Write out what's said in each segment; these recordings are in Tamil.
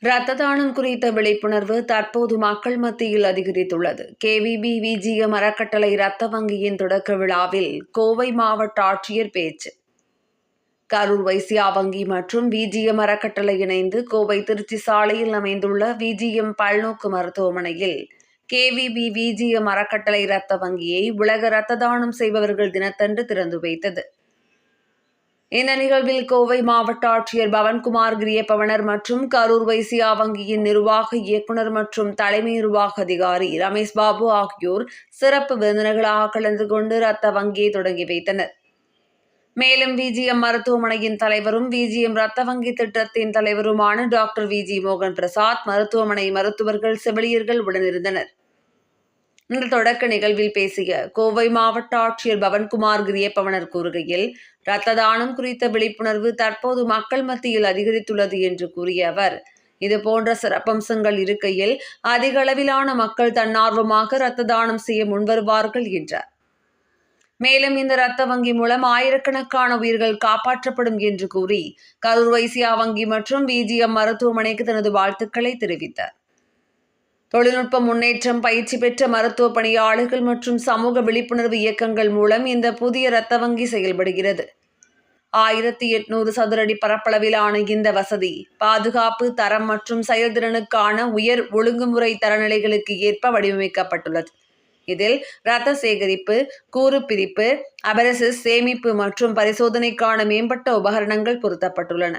இரத்த தானம் குறித்த விழிப்புணர்வு தற்போது மக்கள் மத்தியில் அதிகரித்துள்ளது. கேவிபி விஜிஎம் அறக்கட்டளை இரத்த வங்கியின் தொடக்க விழாவில் கோவை மாவட்ட ஆட்சியர் பேச்சு. கரூர் வைசியா வங்கி மற்றும் விஜிஎம் அறக்கட்டளை இணைந்து கோவை திருச்சி சாலையில் அமைந்துள்ள விஜிஎம் பல்நோக்கு மருத்துவமனையில் கேவிபி விஜிஎம் அறக்கட்டளை இரத்த வங்கியை உலக இரத்த தானம் செய்பவர்கள் தினத்தன்று திறந்து வைத்தது. இந்த நிகழ்வில் கோவை மாவட்ட ஆட்சியர் பவன்குமார் கிரியப்பவனர் மற்றும் கரூர் வைசியா வங்கியின் நிர்வாக இயக்குநர் மற்றும் தலைமை நிர்வாக அதிகாரி ரமேஷ் பாபு ஆகியோர் சிறப்பு விருந்தினர்களாக கலந்து கொண்டு இரத்த வங்கியை தொடங்கி வைத்தனர். மேலும் விஜிஎம் மருத்துவமனையின் தலைவரும் விஜிஎம் இரத்த வங்கி திட்டத்தின் தலைவருமான டாக்டர் விஜி மோகன் பிரசாத், மருத்துவமனை மருத்துவர்கள், செவிலியர்கள் உடனிருந்தனர். இந்த தொடக்க நிகழ்வில் பேசிய கோவை மாவட்ட ஆட்சியர் பவன்குமார் கிரியப்பவனர் கூறுகையில், இரத்த தானம் குறித்த விழிப்புணர்வு தற்போது மக்கள் மத்தியில் அதிகரித்துள்ளது என்று கூறிய அவர், இதுபோன்ற சிறப்பம்சங்கள் இருக்கையில் அதிக அளவிலான மக்கள் தன்னார்வமாக இரத்த தானம் செய்ய முன்வருவார்கள் என்றார். மேலும் இந்த இரத்த வங்கி மூலம் ஆயிரக்கணக்கான உயிர்கள் காப்பாற்றப்படும் என்று கூறி கரூர் வைசியா வங்கி மற்றும் விஜிஎம் மருத்துவமனைக்கு தனது வாழ்த்துக்களை தெரிவித்தார். தொழில்நுட்ப முன்னேற்றம், பயிற்சி பெற்ற மருத்துவ பணியாளர்கள் மற்றும் சமூக விழிப்புணர்வு இயக்கங்கள் மூலம் இந்த புதிய இரத்த வங்கி செயல்படுகிறது. 1800 சதுரடி பரப்பளவிலான இந்த வசதி பாதுகாப்பு, தரம் மற்றும் செயல்திறனுக்கான உயர் ஒழுங்குமுறை தரநிலைகளுக்கு ஏற்ப வடிவமைக்கப்பட்டுள்ளது. இதில் இரத்த சேகரிப்பு, கூறு பிரிப்பு, அபரசிஸ் சேமிப்பு மற்றும் பரிசோதனைக்கான மேம்பட்ட உபகரணங்கள் பொருத்தப்பட்டுள்ளன.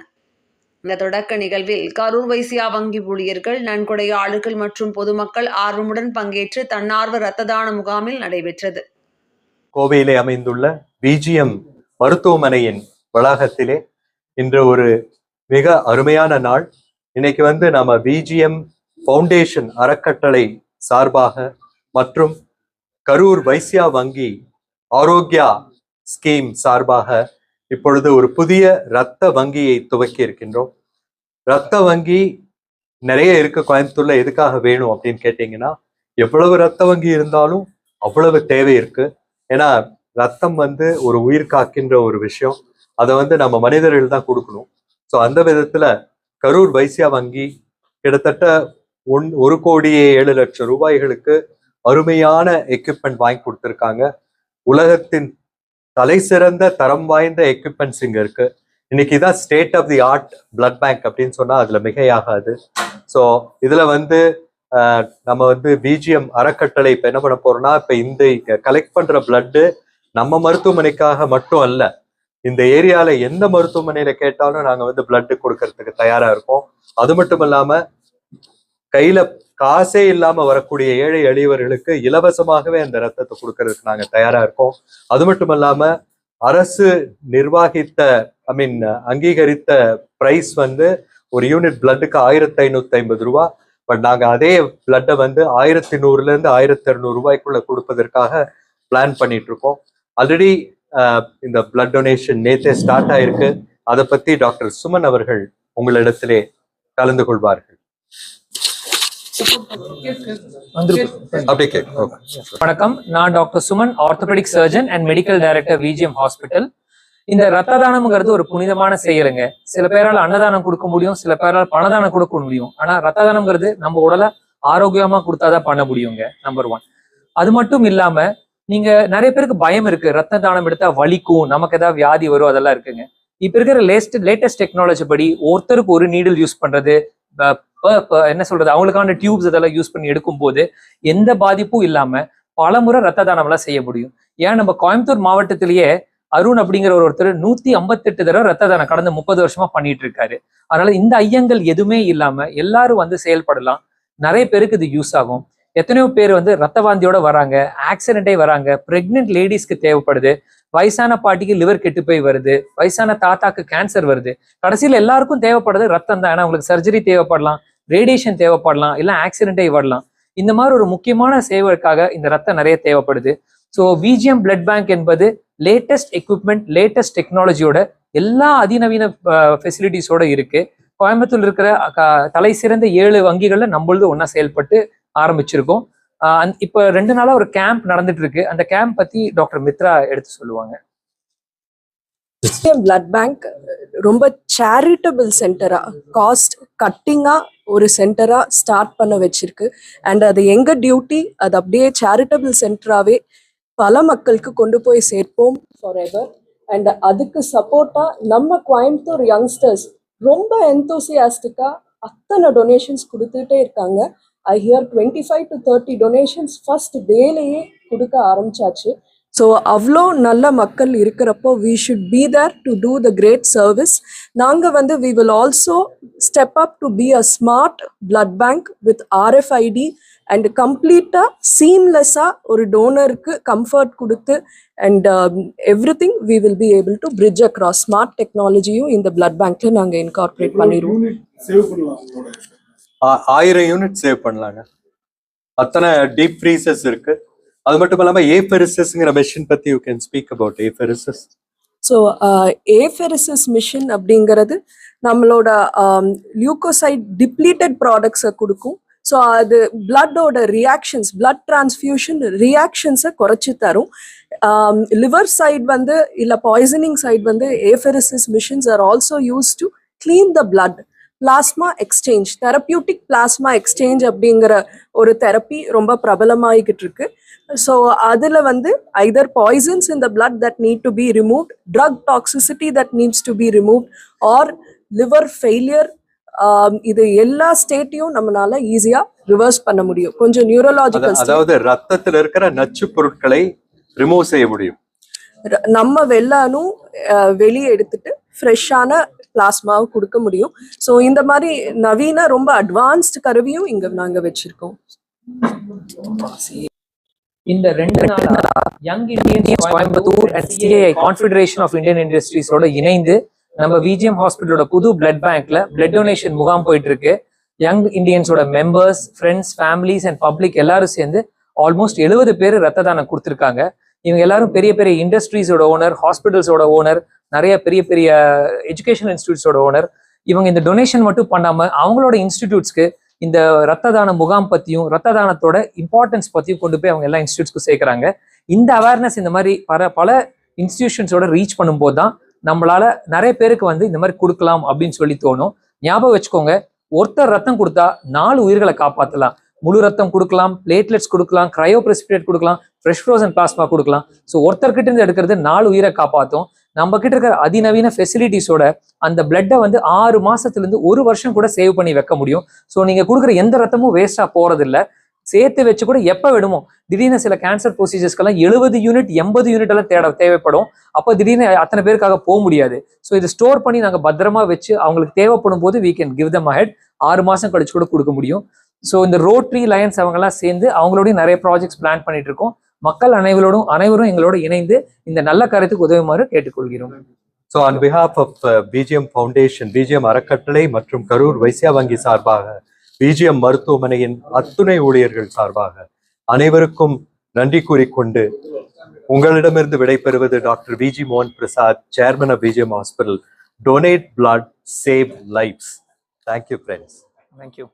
இந்த தொடக்க நிகழ்வில் கரூர் வைசியா வங்கி ஊழியர்கள், நன்கொடையாளர்கள் மற்றும் பொதுமக்கள் ஆர்வமுடன் பங்கேற்று தன்னார்வ இரத்த தான முகாமில் நடைபெற்றது. கோவையிலே அமைந்துள்ள விஜிஎம் மருத்துவமனையின் வளாகத்திலே இன்று ஒரு மிக அருமையான நாள். இன்னைக்கு நம்ம விஜிஎம் ஃபவுண்டேஷன் அறக்கட்டளை சார்பாக மற்றும் கரூர் வைசியா வங்கி ஆரோக்கியா ஸ்கீம் சார்பாக இப்பொழுது ஒரு புதிய இரத்த வங்கியை துவக்கி இருக்கின்றோம். இரத்த வங்கி நிறைய இருக்கு கோயம்புத்தூர்ல. எதுக்காக வேணும் அப்படின்னு கேட்டீங்கன்னா, எவ்வளவு இரத்த வங்கி இருந்தாலும் அவ்வளவு தேவை இருக்கு. ஏன்னா ரத்தம் ஒரு உயிர் காக்கின்ற ஒரு விஷயம். அதை நம்ம மனிதர்கள் தான் கொடுக்கணும். ஸோ அந்த விதத்துல கரூர் வைசியா வங்கி கிட்டத்தட்ட 1,07,00,000 ரூபாய்களுக்கு அருமையான எக்யூப்மெண்ட் வாங்கி கொடுத்துருக்காங்க. உலகத்தின் தலை சிறந்த தரம் வாய்ந்த எக்யூப்மெண்ட்ஸ் இங்க இருக்கு. இன்னைக்கு தான் state of the art blood bank அப்படின்னு சொன்னா அதுல மிகையாகாது. ஸோ இதுல நம்ம விஜிஎம் அறக்கட்டளை இப்ப என்ன பண்ண போறோம்னா, இப்ப இந்த கலெக்ட் பண்ற பிளட்டு நம்ம மருத்துவமனைக்காக மட்டும் அல்ல, இந்த ஏரியால எந்த மருத்துவமனையில கேட்டாலும் நாங்க பிளட் கொடுக்கறதுக்கு தயாரா இருக்கோம். அது மட்டும் இல்லாம கையில காசே இல்லாம வரக்கூடிய ஏழை எளியவர்களுக்கு இலவசமாகவே அந்த ரத்தத்தை கொடுக்கறதுக்கு நாங்க தயாரா இருக்கோம். அது மட்டும் இல்லாம அரசு நிர்வாகித்த அங்கீகரித்த பிரைஸ் ஒரு யூனிட் பிளட்டுக்கு 1550 ரூபா. பட் நாங்க அதே பிளட்டை 1100 இருந்து 1200 ரூபாய்க்குள்ள கொடுப்பதற்காக பிளான் பண்ணிட்டு இருக்கோம். ஆல்ரெடி இந்த பிளட் டொனேஷன் நேத்தே ஸ்டார்ட் ஆயிருக்கு. அதை பத்தி டாக்டர் சுமன் அவர்கள் உங்களிடத்திலே கலந்து கொள்வார்கள். வணக்கம், நான் doctor Suman, orthopaedic surgeon and medical director VGM hospital. இந்த ரத்த தானம்ங்கிறது ஒரு புனிதமான செயலுங்க. சில பேரால் அன்னதானம் கொடுக்க முடியும், சில பேரால் பணதானம் கொடுக்க முடியும். ஆனா ரத்த தானம்ங்கிறது நம்ம உடலை ஆரோக்கியமா கொடுத்தாதான் பண்ண முடியுங்க. நம்பர் 1. அது மட்டும் இல்லாம நீங்க நிறைய பேருக்கு பயம் இருக்கு, ரத்த தானம் எடுத்தா வலிக்கும், நமக்கு ஏதாவது வியாதி வரும், அதெல்லாம் இருக்குங்க. இப்ப இருக்கிற லேட்டஸ்ட் டெக்னாலஜி படி ஒருத்தருக்கு ஒரு நீடில் யூஸ் பண்றது, என்ன சொல்றது, அவங்களுக்கான டியூப்ஸ் இதெல்லாம் யூஸ் பண்ணி எடுக்கும் போது எந்த பாதிப்பும் இல்லாம பல முறை ரத்த தானம் எல்லாம் செய்ய முடியும். ஏன் நம்ம கோயம்புத்தூர் மாவட்டத்திலேயே அருண் அப்படிங்கிற ஒருத்தர் 158 தடவை ரத்த தானம் கடந்த 30 வருஷமா பண்ணிட்டு இருக்காரு. அதனால இந்த ஐயங்கள் எதுவுமே இல்லாம எல்லாரும் செயல்படலாம். நிறைய பேருக்கு இது யூஸ் ஆகும். எத்தனையோ பேர் ரத்த வாந்தியோட வராங்க, ஆக்சிடென்டே வராங்க, பிரெக்னென்ட் லேடிஸ்க்கு தேவைப்படுது, வயசான பாட்டிக்கு லிவர் கெட்டு போய் வருது, வயசான தாத்தாக்கு கேன்சர் வருது. கடைசியில் எல்லாருக்கும் தேவைப்படுறது ரத்தம் தான். ஏன்னா உங்களுக்கு சர்ஜரி தேவைப்படலாம், ரேடியேஷன் தேவைப்படலாம், இல்லை ஆக்சிடென்டே வரலாம். இந்த மாதிரி ஒரு முக்கியமான சேவைக்காக இந்த ரத்தம் நிறைய தேவைப்படுது. ஸோ விஜிஎம் பிளட் பேங்க் என்பது லேட்டஸ்ட் எக்யூப்மெண்ட், லேட்டஸ்ட் டெக்னாலஜியோட எல்லா அதிநவீன ஃபெசிலிட்டிஸோட இருக்கு. கோயம்புத்தூர் இருக்கிற தலை சிறந்த 7 வங்கிகள்ல நம்மளது ஒன்னா செயல்பட்டு ஆரம்பிச்சிருக்கோம். இப்ப 2 நாளா ஒரு கேம்ப் நடந்துட்டு இருக்கு. அந்த கேம்ப் பத்தி டாக்டர் மித்ரா எடுத்து சொல்லுவாங்க. பிளட் பேங்க் ரொம்ப சேரிட்டபிள் சென்டரா, காஸ்ட் கட்டிங்கா ஒரு சென்டராக ஸ்டார்ட் பண்ண வச்சிருக்கு. அண்ட் அது எங்கள் டியூட்டி, அது அப்படியே சேரிட்டபிள் சென்டராகவே பல மக்களுக்கு கொண்டு போய் சேர்ப்போம் ஃபார் எவர். அண்ட் அதுக்கு சப்போர்ட்டாக நம்ம கோயம்புத்தூர் யங்ஸ்டர்ஸ் ரொம்ப எந்தூசியாஸ்டிக்காக அத்தனை டொனேஷன்ஸ் கொடுத்துட்டே இருக்காங்க. ஐ ஹியர் 25 to 30 டொனேஷன்ஸ் ஃபர்ஸ்ட் டேலேயே கொடுக்க ஆரம்பிச்சாச்சு. ஸோ அவ்வளோ நல்ல மக்கள் இருக்கிறப்போ we should be there to do the great service. நாங்கள் வந்து we will also step up to be a smart blood bank with RFID and கம்ப்ளீட்டாக சீம்லெஸ்ஸாக ஒரு டோனருக்கு கம்ஃபர்ட் கொடுத்து and everything we will be able to bridge across smart டெக்னாலஜியும் இந்த blood bankல நாங்கள் இன்கார்பரேட் பண்ணிடுவோம். 1000 யூனிட் சேவ் பண்ணலாங்க. அத்தனை டீப் ஃப்ரீசஸ் இருக்கு. அது மட்டும் இல்லாம ஏஃபெரிசிஸ்ங்கிற மெஷின் பத்தி you can speak about apheresis. So apheresis machine அப்படிங்கிறது நம்மளோட லியூக்கோசைட் டிப்ளீட்டட் ப்ராடக்ட்ஸை கொடுக்கும். ஸோ அது பிளட்டோட ரியாக்ஷன்ஸ், பிளட் டிரான்ஸ்ஃபியூஷன் ரியாக்ஷன்ஸை குறைச்சி தரும். லிவர் சைட் வந்து இல்லை பாய்சனிங் சைட் வந்து apheresis machines are also use to clean the blood. Plasma exchange, therapeutic plasma exchange அப்படிங்கிற ஒரு தெரப்பி ரொம்ப பிரபலமாகிக்கிட்டு இருக்கு. ஸோ அதில் வந்து either poisons in the blood that need to be removed, drug toxicity that needs to be removed, or liver failure, இது எல்லா ஸ்டேட்டையும் நம்மளால ஈஸியா ரிவர்ஸ் பண்ண முடியும். கொஞ்சம் நியூரலாஜிக்கல், அதாவது ரத்தத்தில் இருக்கிற நச்சு பொருட்களை ரிமூவ் செய்ய முடியும். நம்ம வெள்ளானும் வெளியே எடுத்துட்டு ஃப்ரெஷ்ஷான பிளாஸ்மாவை கொடுக்க முடியும். ஸோ இந்த மாதிரி நவீன ரொம்ப அட்வான்ஸ்டு கருவியும் இங்க நாங்க வச்சிருக்கோம். இந்த 2 நாளா young Indians Coimbatore and CII confederation of Indian இண்டஸ்ட்ரீஸோட இணைந்து நம்ம விஜிஎம் ஹாஸ்பிட்டலோட புது பிளட் பேங்க்ல பிளட் டொனேஷன் முகாம் போயிட்டு இருக்கு. யங் இந்தியன்ஸோட members, friends, families and public எல்லாரும் சேர்ந்து ஆல்மோஸ்ட் 70 பேர் ரத்த தானம் கொடுத்துருக்காங்க. இவங்க எல்லாரும் பெரிய பெரிய இண்டஸ்ட்ரீஸோட ஓனர், ஹாஸ்பிட்டல்ஸோட ஓனர், நிறைய பெரிய பெரிய எஜுகேஷனல் இன்ஸ்டியூட்ஸோட ஓனர். இவங்க இந்த டொனேஷன் மட்டும் பண்ணாம அவங்களோட இன்ஸ்டிடியூட்ஸ்க்கு இந்த ரத்த தான முகாம் பத்தியும் ரத்த தானத்தோட இம்பார்ட்டன்ஸ் பத்தியும் கொண்டு போய் அவங்க எல்லா இன்ஸ்டியூட்ஸ்க்கும் சேர்க்குறாங்க. இந்த அவேர்னஸ் இந்த மாதிரி பல இன்ஸ்டிடியூஷன்ஸோட ரீச் பண்ணும்போது தான் நம்மளால நிறைய பேருக்கு வந்து இந்த மாதிரி கொடுக்கலாம் அப்படின்னு சொல்லி தோணும். ஞாபகம் வச்சுக்கோங்க, ஒருத்தர் ரத்தம் கொடுத்தா 4 உயிர்களை காப்பாற்றலாம். முழு ரத்தம் கொடுக்கலாம், பிளேட்லெட்ஸ் கொடுக்கலாம், கிரையோ பிரெசிபிடேட் கொடுக்கலாம், ஃப்ரெஷ் ஃப்ரோசன் பிளாஸ்மா கொடுக்கலாம். ஸோ ஒருத்தர்கிட்ட இருந்து எடுக்கிறது 4 உயிரை காப்பாற்றும். நம்ம கிட்ட இருக்கிற அதிநவீன ஃபெசிலிட்டிஸோட அந்த பிளட்டை வந்து 6 மாசத்துலேருந்து 1 வருஷம் கூட சேவ் பண்ணி வைக்க முடியும். ஸோ நீங்க கொடுக்குற எந்த ரத்தமும் வேஸ்டா போறதில்லை. சேர்த்து வச்சு கூட எப்போ விடுமோ, திடீர்னு சில கேன்சர் ப்ரொசீஜர்ஸ்க்கெல்லாம் 70 யூனிட் 80 யூனிட் எல்லாம் தேவைப்படும். அப்போ திடீர்னு அத்தனை பேருக்காக போக முடியாது. ஸோ இது ஸ்டோர் பண்ணி நாங்கள் பத்திரமா வச்சு அவங்களுக்கு தேவைப்படும் போது we can give them ahead. 6 மாசம் கழிச்சு கூட கொடுக்க முடியும். ஸோ இந்த ரோட்ரி லயன்ஸ் அவங்கெல்லாம் சேர்ந்து அவங்களோடய நிறைய ப்ராஜெக்ட்ஸ் பிளான் பண்ணிட்டு இருக்கோம். மக்கள் அனைவரும் எங்களோட இணைந்து இந்த நல்ல காரியத்துக்கு உதவுமாறு கேட்டுக்கொள்கிறோம். So on behalf of BGM foundation, BGM அறக்கட்டளை மற்றும் கரூர் வைசியா வங்கி சார்பாக, பிஜிஎம் மருத்துவமனையின் அத்துணை ஊழியர்கள் சார்பாக அனைவருக்கும் நன்றி கூறிக்கொண்டு உங்களிடமிருந்து விடைபெறுவது டாக்டர் விஜி மோகன் Prasad, chairman of BGM hospital. Donate blood, save lives. Thank you friends. Thank you.